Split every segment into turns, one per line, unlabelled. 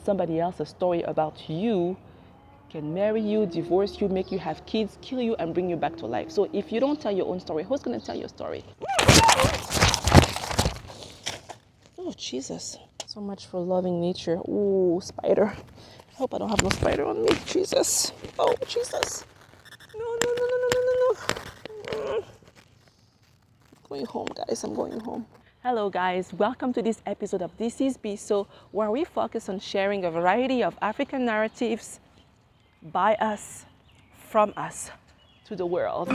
Somebody else's story about you can marry you, divorce you, make you have kids, kill you, and bring you back to life. So if you don't tell your own story, who's going to tell your story? Oh, Jesus. So much for loving nature. Ooh, spider. I hope I don't have no spider on me. Jesus. Oh, Jesus. No, no, no, no, no, no, no, no. I'm going home, guys. I'm going home. Hello, guys. Welcome to this episode of thisisbiso, where we focus on sharing a variety of African narratives by us, from us, to the world.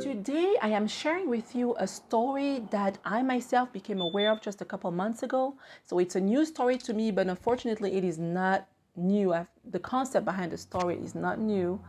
Today, I am sharing with you a story that I myself became aware of just a couple months ago. So it's a new story to me, but unfortunately, it is not new. The concept behind the story is not new,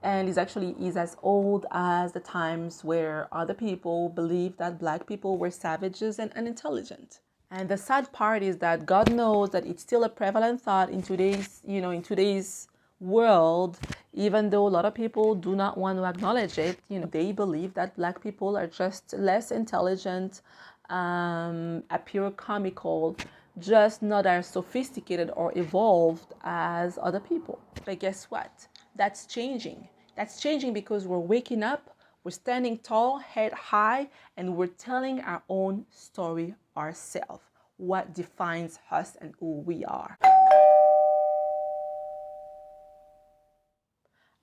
and is as old as the times where other people believed that Black people were savages and unintelligent. And the sad part is that God knows that it's still a prevalent thought in today's world, even though a lot of people do not want to acknowledge it. They believe that Black people are just less intelligent, appear comical, just not as sophisticated or evolved as other people. But guess what? That's changing. That's changing because we're waking up, we're standing tall, head high, and we're telling our own story ourselves. What defines us and who we are.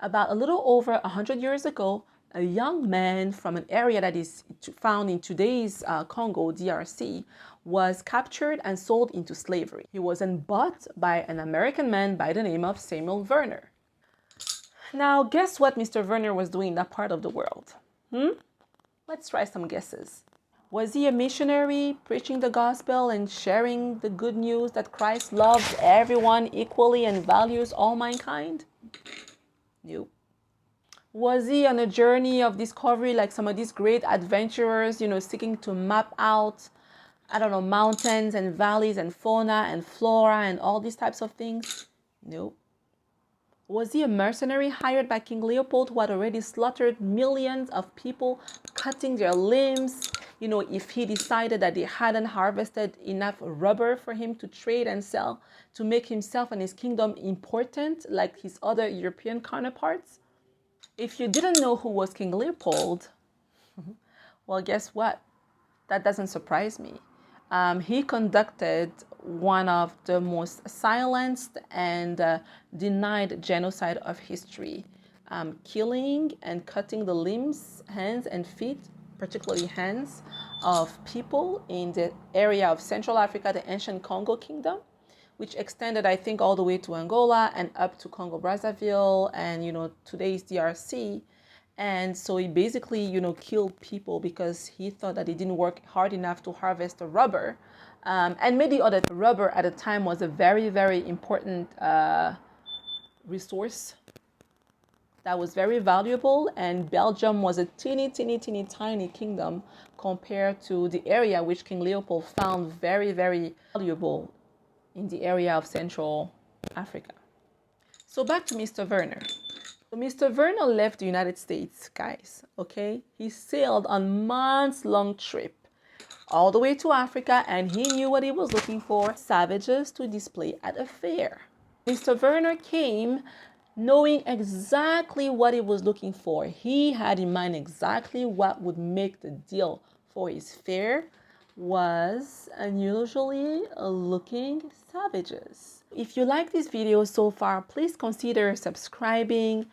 About a little over 100 years ago, a young man from an area that is found in today's Congo, DRC, was captured and sold into slavery. He was then bought by an American man by the name of Samuel Werner. Now, guess what Mr. Werner was doing in that part of the world? Let's try some guesses. Was he a missionary preaching the gospel and sharing the good news that Christ loves everyone equally and values all mankind? Nope. Was he on a journey of discovery like some of these great adventurers, seeking to map out, mountains and valleys and fauna and flora and all these types of things? Nope. Was he a mercenary hired by King Leopold who had already slaughtered millions of people, cutting their limbs? If he decided that they hadn't harvested enough rubber for him to trade and sell to make himself and his kingdom important like his other European counterparts? If you didn't know who was King Leopold, well, guess what? That doesn't surprise me. He conducted one of the most silenced and denied genocide of history, killing and cutting the limbs, hands, and feet, particularly hands, of people in the area of Central Africa, the ancient Congo Kingdom, which extended, I think, all the way to Angola and up to Congo-Brazzaville and, today's DRC. And so he basically, killed people because he thought that he didn't work hard enough to harvest the rubber. And maybe other rubber at the time was a very, very important resource that was very valuable. And Belgium was a teeny, teeny, teeny, tiny kingdom compared to the area which King Leopold found very, very valuable in the area of Central Africa. So back to Mr. Werner. So Mr. Werner left the United States, guys, okay? He sailed on months-long trip all the way to Africa, and he knew what he was looking for: savages to display at a fair. Mr. Werner came knowing exactly what he was looking for. He had in mind exactly what would make the deal for his fair was unusually looking savages. If you like this video so far, please consider subscribing,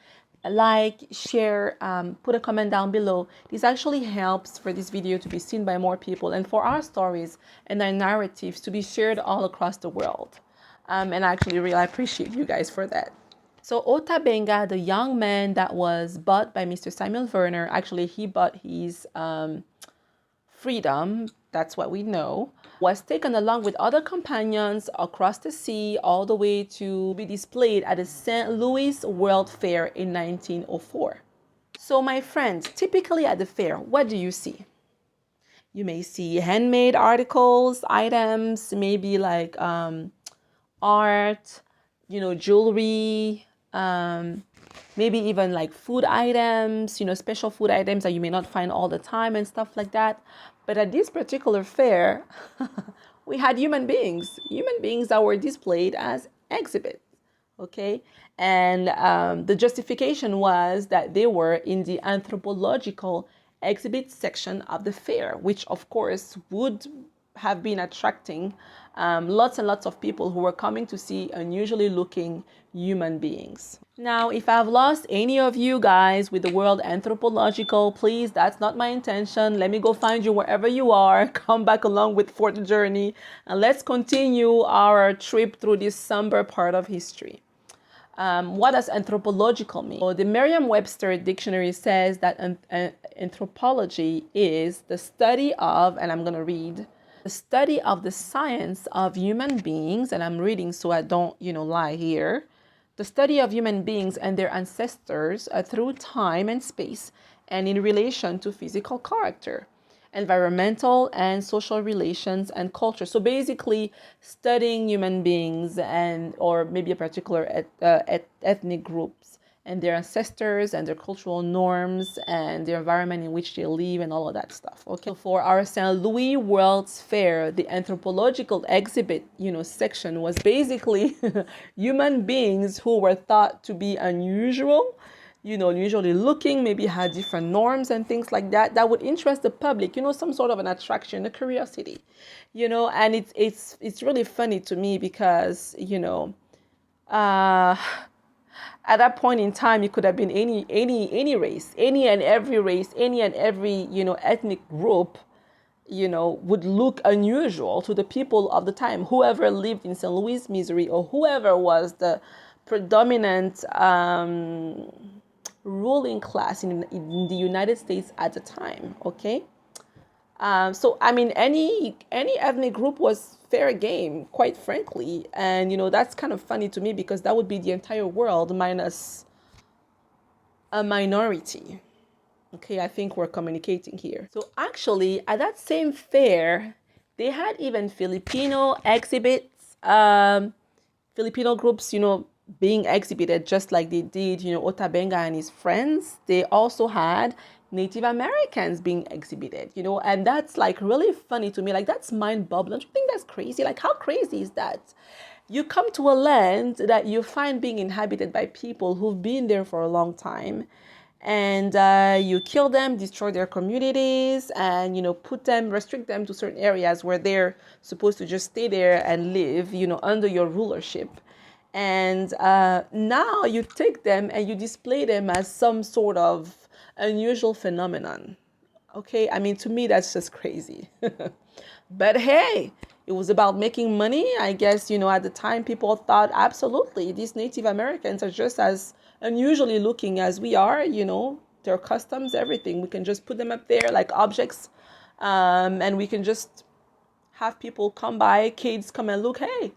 like, share, put a comment down below. This actually helps for this video to be seen by more people and for our stories and our narratives to be shared all across the world. And I actually really appreciate you guys for that. So Ota Benga, the young man that was bought by Mr. Samuel Werner, actually he bought his freedom, that's what we know, was taken along with other companions across the sea all the way to be displayed at the St. Louis World Fair in 1904. So my friends, typically at the fair, what do you see? You may see handmade articles, items, maybe like art, jewelry, maybe even like food items, special food items that you may not find all the time and stuff like that. But at this particular fair, we had human beings that were displayed as exhibits. Okay, and the justification was that they were in the anthropological exhibit section of the fair, which of course would have been attracting lots and lots of people who were coming to see unusually looking human beings. Now, if I've lost any of you guys with the word anthropological, please, that's not my intention. Let me go find you wherever you are. Come back along with for the journey, and let's continue our trip through this somber part of history. What does anthropological mean? Well, the Merriam-Webster dictionary says that anthropology is the study of, and I'm going to read, the study of the science of human beings, and I'm reading so I don't, lie here. The study of human beings and their ancestors through time and space and in relation to physical character, environmental and social relations and culture. So basically studying human beings and or maybe a particular ethnic groups and their ancestors and their cultural norms and the environment in which they live and all of that stuff. Okay, so for our St. Louis World's Fair, the anthropological exhibit, section was basically human beings who were thought to be unusual, usually looking, maybe had different norms and things like that, that would interest the public, some sort of an attraction, a curiosity, and it's really funny to me because, at that point in time, it could have been any race, any and every race, any and every, ethnic group, would look unusual to the people of the time, whoever lived in St. Louis, Missouri, or whoever was the predominant ruling class in the United States at the time. Okay. So I mean, any ethnic group was fair game, quite frankly, and that's kind of funny to me because that would be the entire world minus a minority. Okay, I think we're communicating here. So actually, at that same fair, they had even Filipino exhibits, Filipino groups, being exhibited just like they did, Ota Benga and his friends. They also had Native Americans being exhibited, and that's like really funny to me. Like, that's mind-boggling. Don't you think that's crazy? Like, how crazy is that? You come to a land that you find being inhabited by people who've been there for a long time, and you kill them, destroy their communities, and restrict them to certain areas where they're supposed to just stay there and live, under your rulership. And now you take them and you display them as some sort of unusual phenomenon. Okay, I mean, to me, that's just crazy. But hey, it was about making money. I guess, at the time, people thought, absolutely, these Native Americans are just as unusually looking as we are, their customs, everything. We can just put them up there like objects, and we can just have people come by, kids come and look, hey.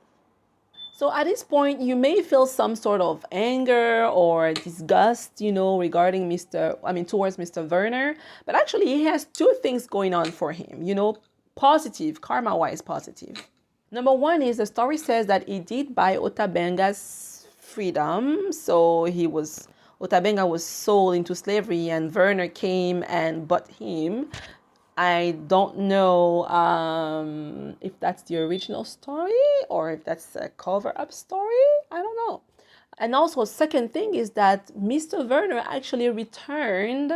So at this point, you may feel some sort of anger or disgust, regarding towards Mr. Werner. But actually, he has two things going on for him, positive, karma-wise positive. Number one is the story says that he did buy Ota Benga's freedom. So Ota Benga was sold into slavery and Werner came and bought him. I don't know if that's the original story or if that's a cover-up story. I don't know. And also, second thing is that Mr. Werner actually returned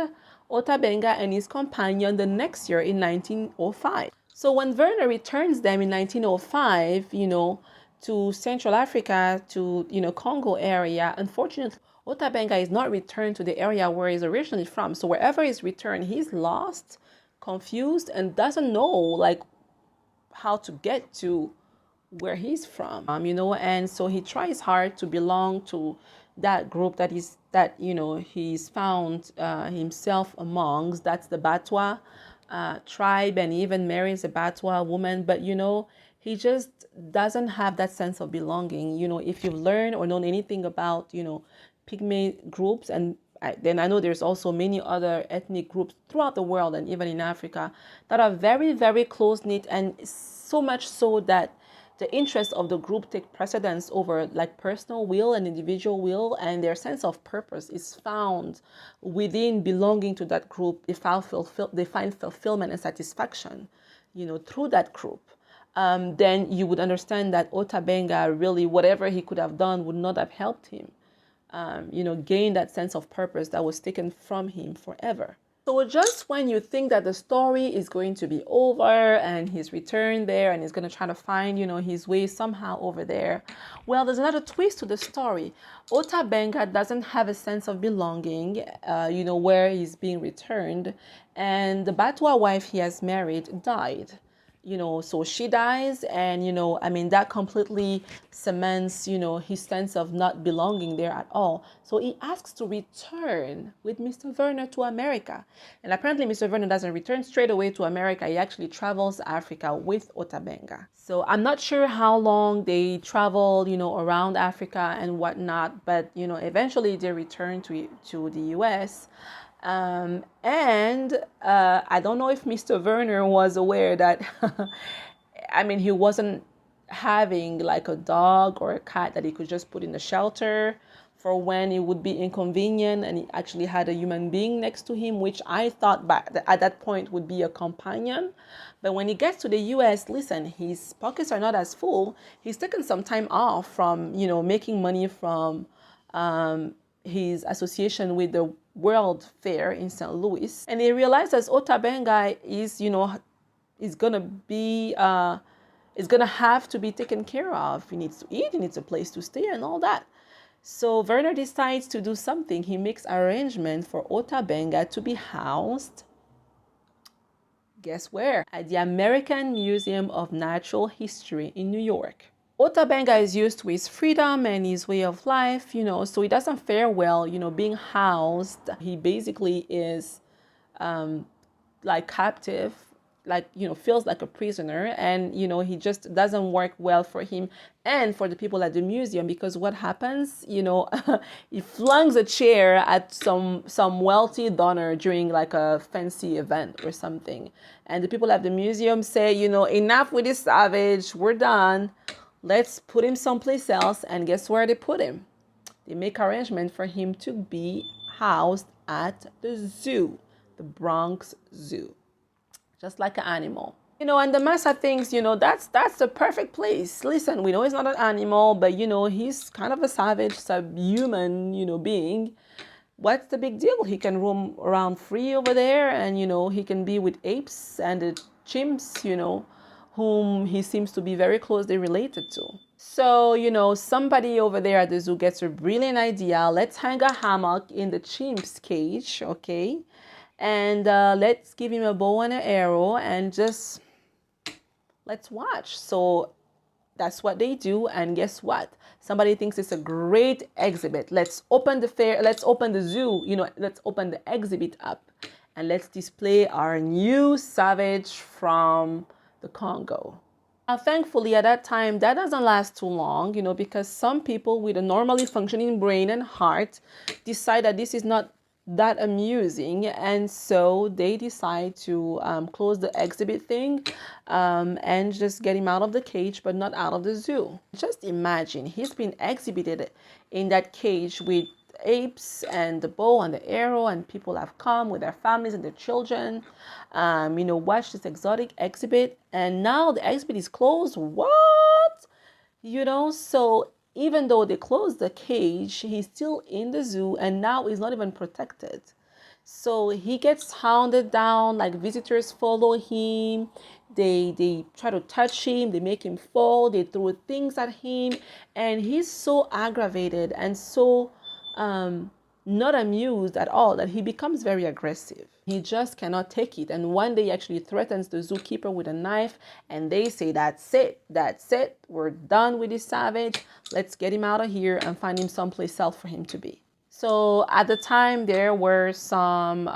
Ota Benga and his companion the next year in 1905. So when Werner returns them in 1905, to Central Africa, to, Congo area, unfortunately, Ota Benga is not returned to the area where he's originally from. So wherever he's returned, he's lost, confused, and doesn't know like how to get to where he's from, and so he tries hard to belong to that group that he's found himself amongst. That's the Batwa tribe, and he even marries a Batwa woman, but he just doesn't have that sense of belonging. If you've learned or known anything about Pygmy groups, and then I know there's also many other ethnic groups throughout the world and even in Africa that are very, very close-knit, and so much so that the interests of the group take precedence over like personal will and individual will, and their sense of purpose is found within belonging to that group. They find fulfillment and satisfaction, through that group. Then you would understand that Ota Benga, really, whatever he could have done would not have helped him, gain that sense of purpose that was taken from him forever. So just when you think that the story is going to be over and he's returned there and he's going to try to find, his way somehow over there, well, there's another twist to the story. Ota Benga doesn't have a sense of belonging, where he's being returned. And the Batwa wife he has married died. So she dies, and that completely cements his sense of not belonging there at all. So he asks to return with Mr. Werner to America, and apparently Mr. Werner doesn't return straight away to America. He actually travels Africa with Ota Benga. So I'm not sure how long they traveled around Africa and whatnot, but eventually they return to the US. I don't know if Mr. Werner was aware that, he wasn't having like a dog or a cat that he could just put in the shelter for when it would be inconvenient, and he actually had a human being next to him, which I thought back at that point would be a companion. But when he gets to the US, listen, his pockets are not as full. He's taken some time off from, making money from his association with the World Fair in St. Louis, and he realized that Ota Benga is gonna have to be taken care of. He needs to eat, he needs a place to stay, and all that. So Werner decides to do something. He makes arrangements for Ota Benga to be housed, guess where? At the American Museum of Natural History in New York. Ota Benga is used to his freedom and his way of life, so he doesn't fare well, being housed. He basically is like captive, feels like a prisoner, and, he just doesn't work well for him and for the people at the museum, because what happens, he flings a chair at some wealthy donor during like a fancy event or something. And the people at the museum say, enough with this savage, we're done. Let's put him someplace else. And guess where they put him? They make arrangement for him to be housed at the zoo, the Bronx Zoo, just like an animal. And the master thinks, that's the perfect place. Listen, we know he's not an animal, but, he's kind of a savage, subhuman, being. What's the big deal? He can roam around free over there, and, he can be with apes and the chimps, whom he seems to be very closely related to. So, somebody over there at the zoo gets a brilliant idea. Let's hang a hammock in the chimp's cage, okay? And let's give him a bow and an arrow and just let's watch. So that's what they do. And guess what? Somebody thinks it's a great exhibit. Let's open the fair. Let's open the zoo. Let's open the exhibit up. And let's display our new savage from the Congo. Now, thankfully, at that time, that doesn't last too long, because some people with a normally functioning brain and heart decide that this is not that amusing, and so they decide to close the exhibit thing and just get him out of the cage, but not out of the zoo. Just imagine, he's been exhibited in that cage with apes and the bow and the arrow, and people have come with their families and their children, watch this exotic exhibit, and now the exhibit is closed. What? So even though they closed the cage, he's still in the zoo, and now he's not even protected. So he gets hounded down, like visitors follow him. They try to touch him, they make him fall, they throw things at him, and he's so aggravated and so not amused at all that he becomes very aggressive. He just cannot take it, and one day he actually threatens the zookeeper with a knife, and they say, that's it, we're done with this savage, let's get him out of here and find him someplace else for him to be. So at the time, there were some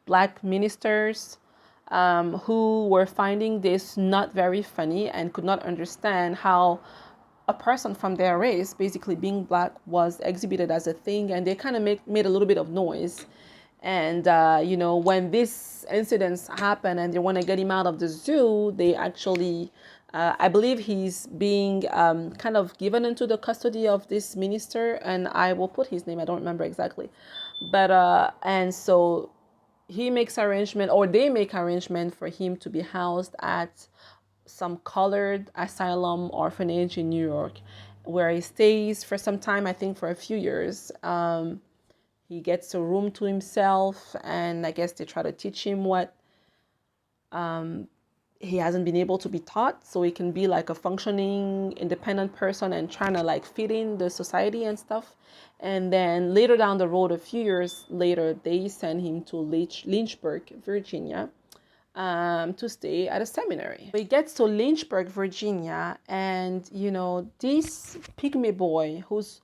black ministers who were finding this not very funny and could not understand how a person from their race, basically being black, was exhibited as a thing, and they kind of made a little bit of noise. And when these incidents happen and they want to get him out of the zoo, they actually I believe he's being kind of given into the custody of this minister, and I will put his name. I don't remember exactly, but and so he makes arrangement, or they make arrangement for him to be housed at some colored asylum orphanage in New York, where he stays for some time. I think for a few years. He gets a room to himself, and I guess they try to teach him what he hasn't been able to be taught, so he can be like a functioning independent person and trying to like fit in the society and stuff. And then later down the road, a few years later, they send him to Lynchburg, Virginia, to stay at a seminary. He gets to Lynchburg, Virginia, and this pygmy boy who's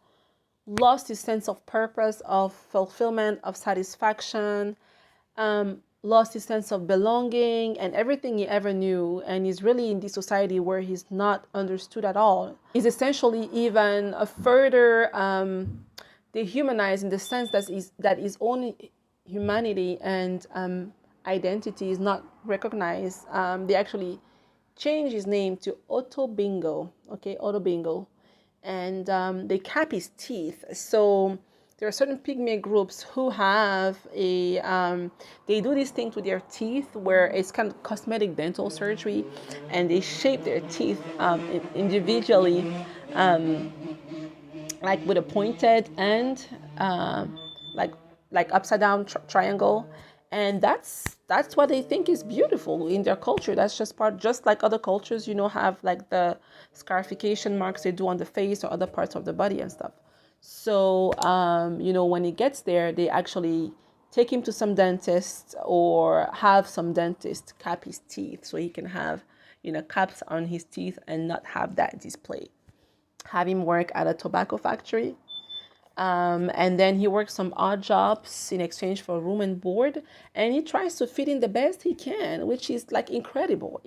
lost his sense of purpose, of fulfillment, of satisfaction, lost his sense of belonging and everything he ever knew, and is really in this society where he's not understood at all. He's essentially even a further dehumanized, in the sense that his own humanity and identity is not recognized. They actually changed his name to Ota Benga, Ota Benga, and they cap his teeth. So there are certain pygmy groups who have they do this thing to their teeth where it's kind of cosmetic dental surgery, and they shape their teeth individually, like with a pointed end, like upside down triangle, and that's what they think is beautiful in their culture. That's just like other cultures, have like the scarification marks they do on the face or other parts of the body and stuff. So when he gets there, they actually take him to some dentist, or have some dentist cap his teeth so he can have caps on his teeth and not have that display. Have him work at a tobacco factory. And then he works some odd jobs in exchange for room and board. And he tries to fit in the best he can, which is like incredible.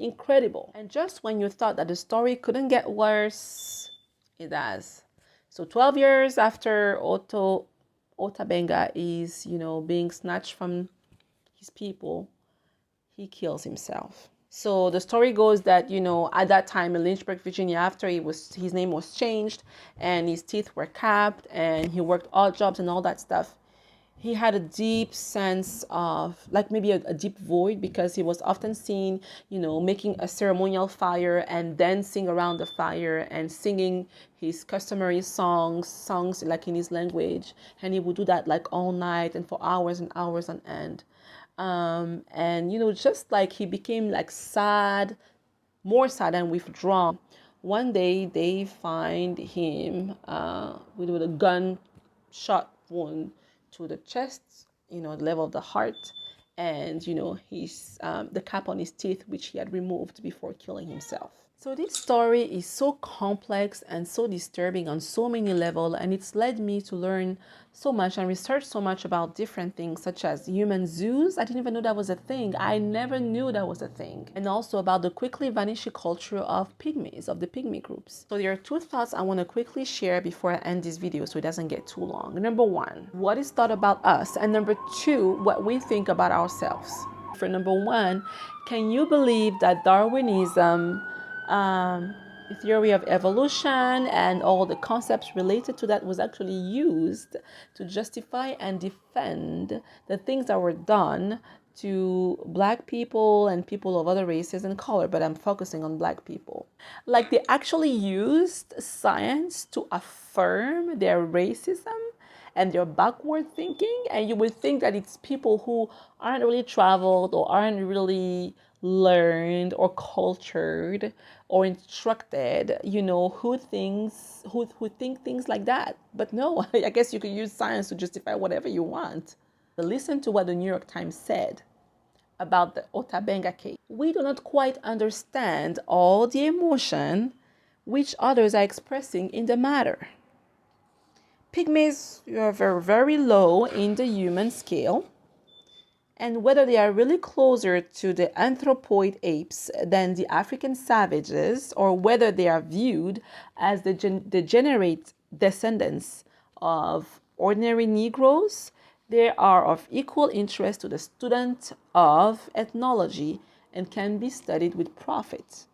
And just when you thought that the story couldn't get worse, it does. So 12 years after Ota Benga is, being snatched from his people, he kills himself. So the story goes that, at that time in Lynchburg, Virginia, after his name was changed and his teeth were capped and he worked odd jobs and all that stuff, he had a deep sense of, like maybe a deep void, because he was often seen, making a ceremonial fire and dancing around the fire and singing his customary songs like in his language. And he would do that like all night and for hours and hours on end. And just like he became like sad, more sad and withdrawn. One day they find him with a gunshot wound to the chest, the level of the heart, and he's the cap on his teeth, which he had removed before killing himself. So this story is so complex and so disturbing on so many levels, and it's led me to learn so much and research so much about different things, such as human zoos. I didn't even know that was a thing. I never knew that was a thing. And also about the quickly vanishing culture of pygmies, of the pygmy groups. So there are two thoughts I want to quickly share before I end this video so it doesn't get too long. Number one, what is thought about us? And number two, what we think about ourselves. For number one, can you believe that Darwinism, the theory of evolution and all the concepts related to that was actually used to justify and defend the things that were done to Black people and people of other races and color, but I'm focusing on Black people. Like they actually used science to affirm their racism and their backward thinking, and you would think that it's people who aren't really traveled or aren't really learned or cultured or instructed, who think things like that. But no, I guess you could use science to justify whatever you want. But listen to what the New York Times said about the Ota Benga case. We do not quite understand all the emotion which others are expressing in the matter. Pygmies are very, very low in the human scale, and whether they are really closer to the anthropoid apes than the African savages, or whether they are viewed as the degenerate descendants of ordinary Negroes, they are of equal interest to the student of ethnology and can be studied with profit.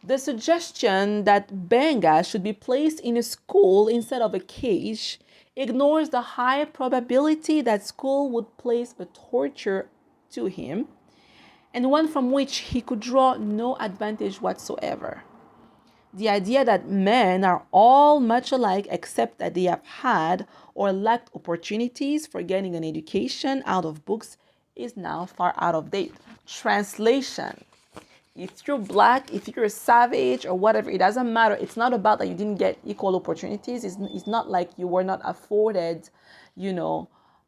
The suggestion that Benga should be placed in a school instead of a cage ignores the high probability that school would place a torture to him, and one from which he could draw no advantage whatsoever. The idea that men are all much alike except that they have had or lacked opportunities for getting an education out of books is now far out of date. Translation: if you're black, if you're a savage or whatever, it doesn't matter. It's not about that you didn't get equal opportunities. It's not like you were not afforded,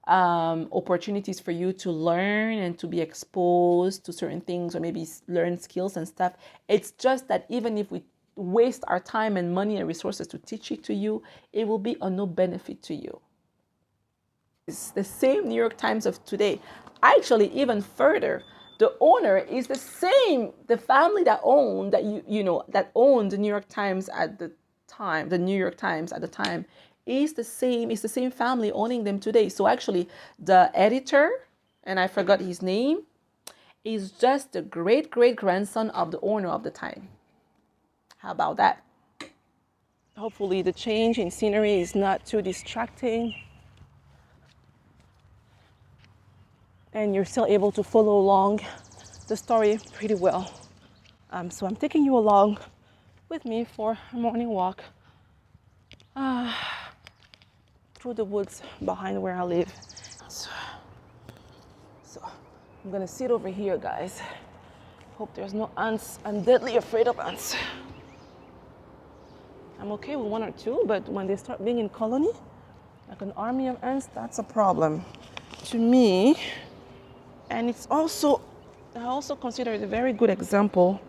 opportunities for you to learn and to be exposed to certain things or maybe learn skills and stuff. It's just that even if we waste our time and money and resources to teach it to you, it will be of no benefit to you. It's the same New York Times of today. Actually, even further, the owner is the same. The family that owned that owned the New York Times at the time, is the same. It's the same family owning them today. So actually, the editor, and I forgot his name, is just the great grandson of the owner of the time. How about that? Hopefully, the change in scenery is not too distracting, and you're still able to follow along the story pretty well. So I'm taking you along with me for a morning walk through the woods behind where I live. So I'm gonna sit over here, guys. Hope there's no ants. I'm deadly afraid of ants. I'm okay with one or two, but when they start being in colony, like an army of ants, that's a problem to me. And I also consider it a very good example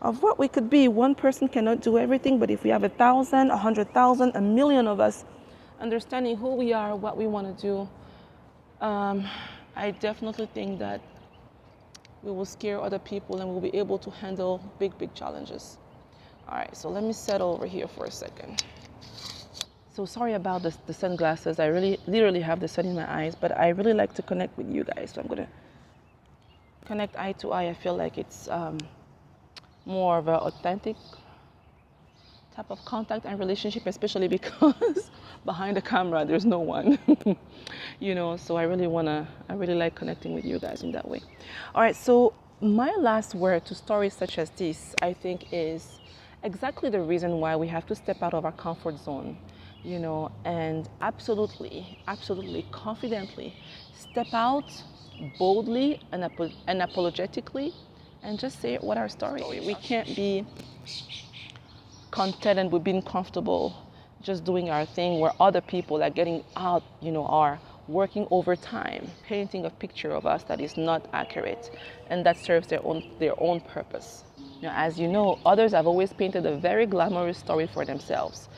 of what we could be. One person cannot do everything, but if we have 1,000, 100,000, 1,000,000 of us understanding who we are, what we want to do, I definitely think that we will scare other people and we'll be able to handle big challenges. All right, so let me settle over here for a second. So sorry about the sunglasses. I really literally have the sun in my eyes, but I really like to connect with you guys. So I'm gonna connect eye to eye. I feel like it's more of an authentic type of contact and relationship, especially because behind the camera there's no one. So I really like connecting with you guys in that way. All right, so my last word to stories such as this, I think, is exactly the reason why we have to step out of our comfort zone, and absolutely confidently step out boldly and apologetically and just say what our story is. We can't be content with being comfortable just doing our thing where other people are getting out, are working overtime, painting a picture of us that is not accurate and that serves their own purpose. As you know, others have always painted a very glamorous story for themselves,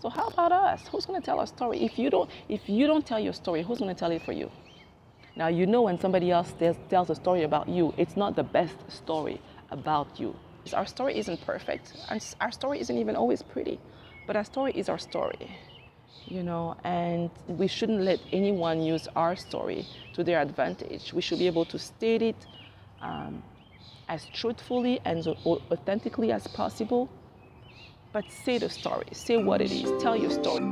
So how about us? Who's going to tell our story? If you don't tell your story, who's going to tell it for you? Now, when somebody else tells a story about you, it's not the best story about you. Our story isn't perfect. Our story isn't even always pretty, but our story is our story, and we shouldn't let anyone use our story to their advantage. We should be able to state it as truthfully and as authentically as possible, but say the story, say what it is, tell your story.